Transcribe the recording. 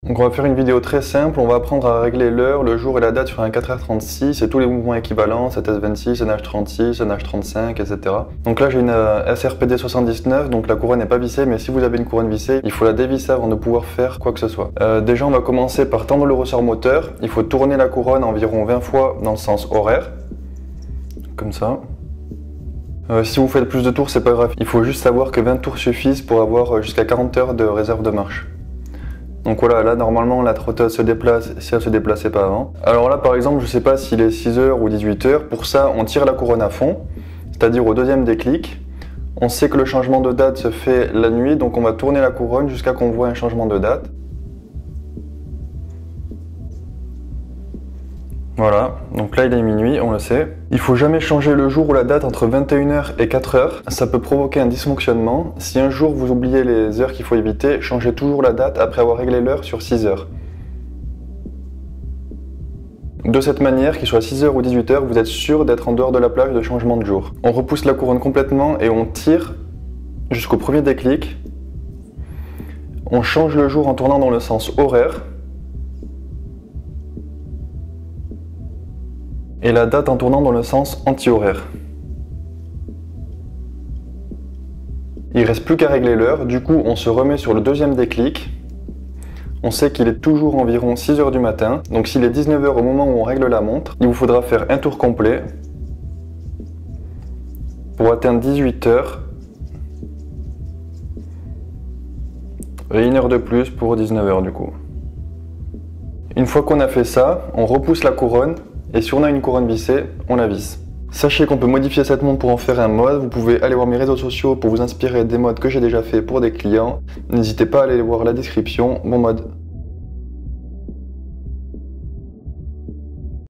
Donc on va faire une vidéo très simple, on va apprendre à régler l'heure, le jour et la date sur un 4h36 et tous les mouvements équivalents, 7S26, NH36, NH35, etc. Donc là j'ai une SRPD 79, donc la couronne n'est pas vissée, mais si vous avez une couronne vissée, il faut la dévisser avant de pouvoir faire quoi que ce soit. Déjà on va commencer par tendre le ressort moteur, il faut tourner la couronne environ 20 fois dans le sens horaire, comme ça. Si vous faites plus de tours, c'est pas grave, il faut juste savoir que 20 tours suffisent pour avoir jusqu'à 40 heures de réserve de marche. Donc voilà, là normalement la trotteuse se déplace si elle se déplaçait pas avant. Alors là par exemple, je sais pas s'il est 6h ou 18h, pour ça on tire la couronne à fond, c'est-à-dire au deuxième déclic. On sait que le changement de date se fait la nuit, donc on va tourner la couronne jusqu'à qu'on voit un changement de date. Voilà, donc là il est minuit, on le sait. Il faut jamais changer le jour ou la date entre 21h et 4h, ça peut provoquer un dysfonctionnement. Si un jour vous oubliez les heures qu'il faut éviter, changez toujours la date après avoir réglé l'heure sur 6 heures. De cette manière, qu'il soit 6h ou 18h, vous êtes sûr d'être en dehors de la plage de changement de jour. On repousse la couronne complètement et on tire jusqu'au premier déclic. On change le jour en tournant dans le sens horaire. Et la date en tournant dans le sens anti-horaire. Il ne reste plus qu'à régler l'heure, du coup on se remet sur le deuxième déclic. On sait qu'il est toujours environ 6h du matin, donc s'il est 19h au moment où on règle la montre, il vous faudra faire un tour complet pour atteindre 18h et 1 heure de plus pour 19h du coup. Une fois qu'on a fait ça, on repousse la couronne. Et si on a une couronne vissée, on la visse. Sachez qu'on peut modifier cette montre pour en faire un mode. Vous pouvez aller voir mes réseaux sociaux pour vous inspirer des modes que j'ai déjà fait pour des clients. N'hésitez pas à aller voir la description. Bon mode.